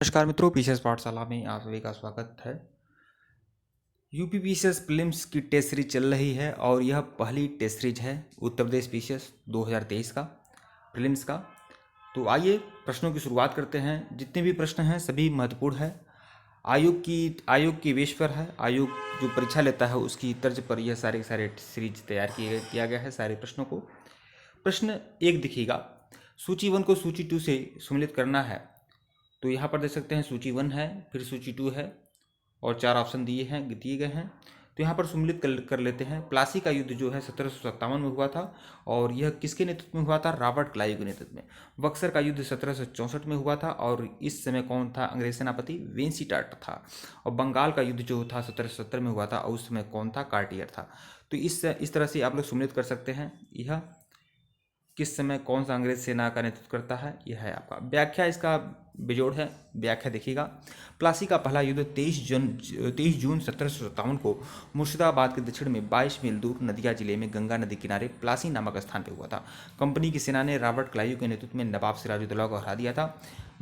नमस्कार मित्रों, पीसीएस पाठशाला में आप सभी का स्वागत है। यूपी पीसीएस प्रीलिम्स की टेस्ट सीरीज चल रही है और यह पहली टेस्ट सीरीज है उत्तर प्रदेश पीसीएस 2023 का प्रीलिम्स का। तो आइए प्रश्नों की शुरुआत करते हैं। जितने भी प्रश्न हैं सभी महत्वपूर्ण हैं। आयोग की वेश पर है। आयोग जो परीक्षा लेता है उसकी तर्ज पर यह सारे सीरीज तैयार किया गया है सारे प्रश्नों को। प्रश्न 1 दिखेगा, सूची 1 को सूची 2 से सम्मिलित करना है। तो यहाँ पर देख सकते हैं सूची 1 है, फिर सूची 2 है और 4 ऑप्शन दिए गए हैं। तो यहाँ पर सम्मिलित कर लेते हैं। प्लासी का युद्ध जो है 1757 में हुआ था और यह किसके नेतृत्व में हुआ था? रॉबर्ट क्लाइव के नेतृत्व में। बक्सर का युद्ध 1764 में हुआ था और इस समय कौन था? अंग्रेज सेनापति वेंसीटाट था। और बंगाल का युद्ध जो था 1770 में हुआ था और उस समय कौन था? कार्टियर था। तो इस तरह से आप लोग सम्मिलित कर सकते हैं। यह किस समय कौन सा अंग्रेज सेना का नेतृत्व करता है, यह है आपका। व्याख्या इसका बेजोड़ है। व्याख्या देखिएगा, प्लासी का पहला युद्ध 23 जून 1757 को मुर्शिदाबाद के दक्षिण में 22 मील दूर नदिया जिले में गंगा नदी किनारे प्लासी नामक स्थान पर हुआ था। कंपनी की सेना ने रॉबर्ट क्लाइव के नेतृत्व में नवाब सिराजुद्दौला को हरा दिया था।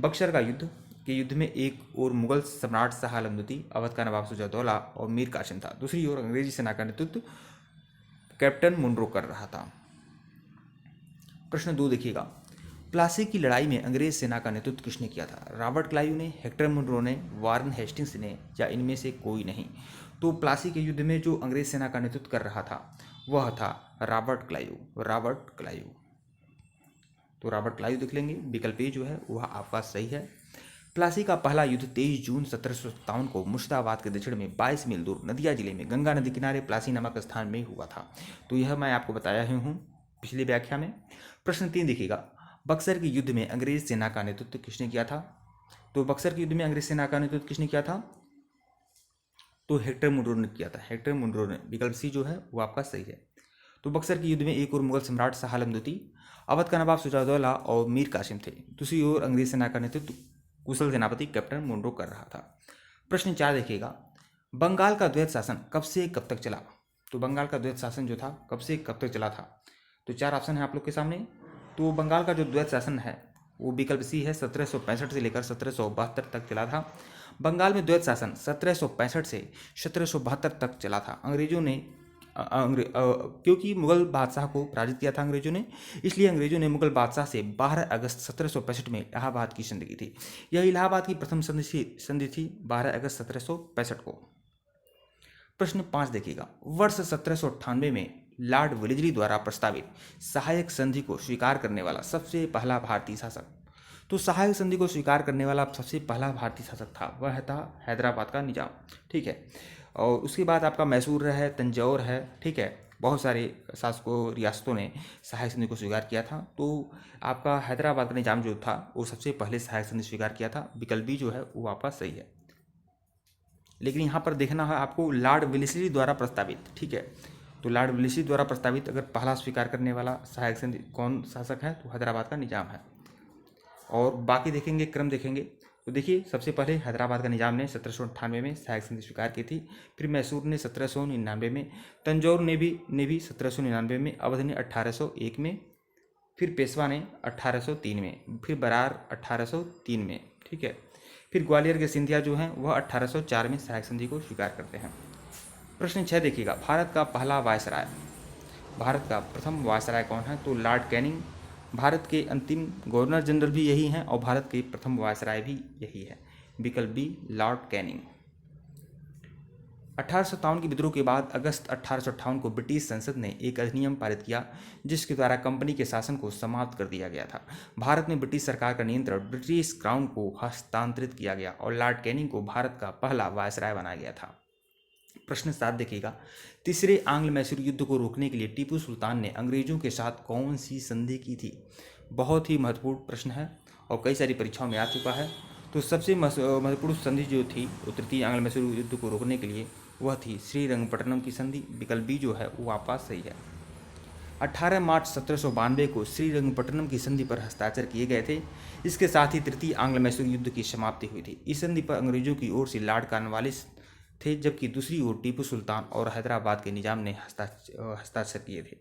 बक्सर का युद्ध में एक और मुगल सम्राट शाह आलम द्वितीय, अवध का नवाब शुजाउद्दौला और मीर कासिम था। दूसरी ओर अंग्रेजी सेना का नेतृत्व कैप्टन मुनरो कर रहा था। प्रश्न 2 देखिएगा, प्लासी की लड़ाई में अंग्रेज सेना का नेतृत्व किसने किया था? रॉबर्ट क्लाइव ने, हेक्टर मुनरो ने, वारन हेस्टिंग्स ने या इनमें से कोई नहीं? तो प्लासी के युद्ध में जो अंग्रेज सेना का नेतृत्व कर रहा था वह था रॉबर्ट क्लाइव। तो रॉबर्ट क्लाइव देख लेंगे, विकल्प ए जो है वह आपका सही है। प्लासी का पहला युद्ध 23 जून 1757 को मुर्शिदाबाद के दक्षिण में 22 मील दूर नदिया जिले में गंगा नदी किनारे प्लासी नामक स्थान में हुआ था। तो यह मैं आपको बताया ही हूँ पिछली व्याख्या में। प्रश्न 3 देखिएगा, बक्सर के युद्ध में अंग्रेज सेना का नेतृत्व किसने किया था? तो बक्सर के युद्ध में अंग्रेज सेना का नेतृत्व किसने किया था? तो हेक्टर मुनरो ने किया था। हेक्टर मुनरो ने, विकल्प सी जो है वो आपका सही है। तो बक्सर के युद्ध में एक और मुगल सम्राट शाह आलम द्वितीय, अवध का नवाब शुजाउद्दौला और मीर कासिम थे। दूसरी ओर अंग्रेज सेना का नेतृत्व कुशल सेनापति कैप्टन मुनरो कर रहा था। प्रश्न 4 देखिएगा, बंगाल का द्वैत शासन कब से कब तक चला? तो बंगाल का द्वैत शासन जो था कब से कब तक चला था? तो 4 ऑप्शन है आप लोग के सामने। तो बंगाल का जो द्वैत शासन है वो विकल्प सी है, 1765 से लेकर 1772 तक चला था। बंगाल में द्वैत शासन 1765 से 1772 तक चला था। अंग्रेजों ने क्योंकि मुगल बादशाह को पराजित किया था अंग्रेजों ने, इसलिए अंग्रेजों ने मुगल बादशाह से 12 अगस्त 1765 में इलाहाबाद की संधि की थी। यह इलाहाबाद की प्रथम संधि थी 12 अगस्त 1765 को। प्रश्न 5 देखिएगा, वर्ष 1798 में लॉर्ड वेलेस्ली द्वारा प्रस्तावित सहायक संधि को स्वीकार करने वाला सबसे पहला भारतीय शासक। तो सहायक संधि को स्वीकार करने वाला सबसे पहला भारतीय शासक था वह था हैदराबाद का निजाम। ठीक है, और उसके बाद आपका मैसूर है, तंजौर है। ठीक है, बहुत सारे शासकों रियासतों ने सहायक संधि को स्वीकार किया था। तो आपका हैदराबाद का निजाम जो था वो सबसे पहले सहायक संधि स्वीकार किया था। विकल्प बी जो है वो आपका सही है। लेकिन यहाँ पर देखना है आपको लॉर्ड वेलेस्ली द्वारा प्रस्तावित। ठीक है, तो लॉर्ड वेलेस्ली द्वारा प्रस्तावित अगर पहला स्वीकार करने वाला सहायक संधि कौन शासक है? तो हैदराबाद का निजाम है। और बाकी देखेंगे, क्रम देखेंगे तो देखिए, सबसे पहले हैदराबाद का निजाम ने 1798 में सहायक संधि स्वीकार की थी। फिर मैसूर ने 1799 में, तंजौर ने भी 1799 में, अवध ने 1801 में, फिर पेशवा ने 1803 में, फिर बरार 1803 में। ठीक है, फिर ग्वालियर के सिंधिया जो हैं वह 1804 में सहायक संधि को स्वीकार करते हैं। प्रश्न 6 देखिएगा, भारत का पहला वायसराय, भारत का प्रथम वायसराय कौन है? तो लॉर्ड कैनिंग। भारत के अंतिम गवर्नर जनरल भी यही हैं और भारत के प्रथम वायसराय भी यही है। विकल्प बी लॉर्ड कैनिंग। 1857 के विद्रोह के बाद अगस्त 1858 को ब्रिटिश संसद ने एक अधिनियम पारित किया जिसके द्वारा कंपनी के शासन को समाप्त कर दिया गया था। भारत में ब्रिटिश सरकार का नियंत्रण ब्रिटिश क्राउन को हस्तांतरित किया गया और लॉर्ड कैनिंग को भारत का पहला वायसराय बनाया गया था। प्रश्न 7 देखिएगा, तीसरे आंग्ल मैसूर युद्ध को रोकने के लिए टीपू सुल्तान ने अंग्रेजों के साथ कौन सी संधि की थी? बहुत ही महत्वपूर्ण प्रश्न है और कई सारी परीक्षाओं में आ चुका है। तो सबसे महत्वपूर्ण संधि जो थी वो तृतीय आंग्ल मैसूर युद्ध को रोकने के लिए वह थी श्रीरंगपट्टनम की संधि। विकल्प बी जो है वो आपका सही है। 18 मार्च 1792 को श्रीरंगपट्टनम की संधि पर हस्ताक्षर किए गए थे। इसके साथ ही तृतीय आंग्ल मैसूर युद्ध की समाप्ति हुई थी। इस संधि पर अंग्रेजों की ओर से लॉर्ड कॉर्नवालिस थे, जबकि दूसरी ओर टीपू सुल्तान और हैदराबाद के निजाम ने हस्ताक्षर किए थे।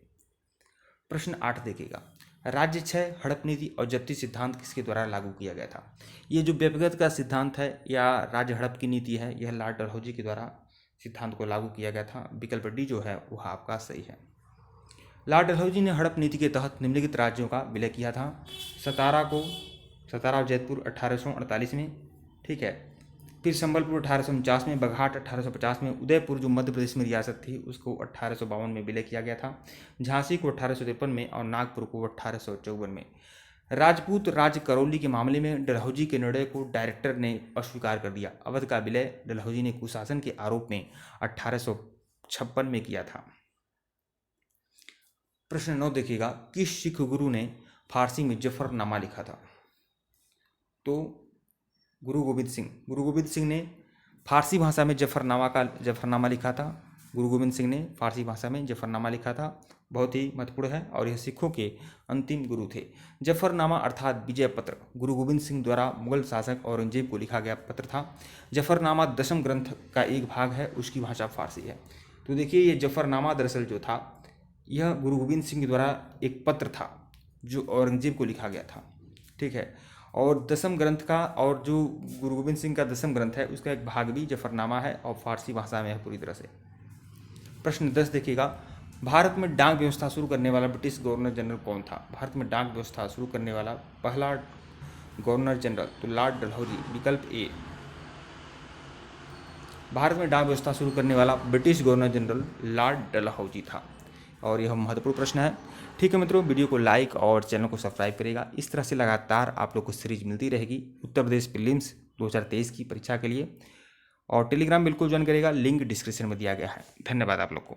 प्रश्न 8 देखिएगा, राज्य क्षय, हड़प नीति और जप्ती सिद्धांत किसके द्वारा लागू किया गया था? ये जो व्यक्तिगत का सिद्धांत है या राज्य हड़प की नीति है, यह लॉर्ड डलहौजी के द्वारा सिद्धांत को लागू किया गया था। विकल्प डी जो है वह आपका सही है। लॉर्ड डलहौजी ने हड़प नीति के तहत निम्नलिखित राज्यों का विलय किया था। सतारा और जयपुर 1848 में, ठीक है। फिर संबलपुर 1849 में, बघाट 1850 में, उदयपुर जो मध्य प्रदेश में रियासत थी उसको 1852 में विलय किया गया था, झांसी को 1853 में और नागपुर को 1854 में। राजपूत राज्य करौली के मामले में डलहौजी के निर्णय को डायरेक्टर ने अस्वीकार कर दिया। अवध का विलय डलहौजी ने कुशासन के आरोप में 1856 में किया था। प्रश्न 9 देखिएगा, किस सिख गुरु ने फारसी में जफरनामा लिखा था? तो गुरु गोबिंद सिंह ने फारसी भाषा में जफरनामा लिखा था। गुरु गोबिंद सिंह ने फारसी भाषा में जफरनामा लिखा था। बहुत ही महत्वपूर्ण है और यह सिखों के अंतिम गुरु थे। जफरनामा अर्थात विजय पत्र गुरु गोबिंद सिंह द्वारा मुगल शासक औरंगजेब को लिखा गया पत्र था। जफरनामा दशम ग्रंथ का एक भाग है, उसकी भाषा फारसी है। तो देखिए ये जफरनामा दरअसल जो था यह गुरु गोबिंद सिंह के द्वारा एक पत्र था जो औरंगजेब को लिखा गया था, ठीक है। और दशम ग्रंथ का, और जो गुरु गोबिंद सिंह का दशम ग्रंथ है उसका एक भाग भी जफरनामा है और फारसी भाषा में है पूरी तरह से। प्रश्न 10 देखिएगा, भारत में डाक व्यवस्था शुरू करने वाला ब्रिटिश गवर्नर जनरल कौन था? भारत में डाक व्यवस्था शुरू करने वाला पहला गवर्नर जनरल तो लॉर्ड डलहौजी, विकल्प ए। भारत में डाक व्यवस्था शुरू करने वाला British governor general Lord Dalhousie था और यह महत्वपूर्ण प्रश्न है। ठीक है मित्रों, वीडियो को लाइक और चैनल को सब्सक्राइब करेगा। इस तरह से लगातार आप लोग को सीरीज मिलती रहेगी उत्तर प्रदेश प्रीलिम्स 2023 की परीक्षा के लिए। और टेलीग्राम बिल्कुल ज्वाइन करेगा, लिंक डिस्क्रिप्शन में दिया गया है। धन्यवाद आप लोग को।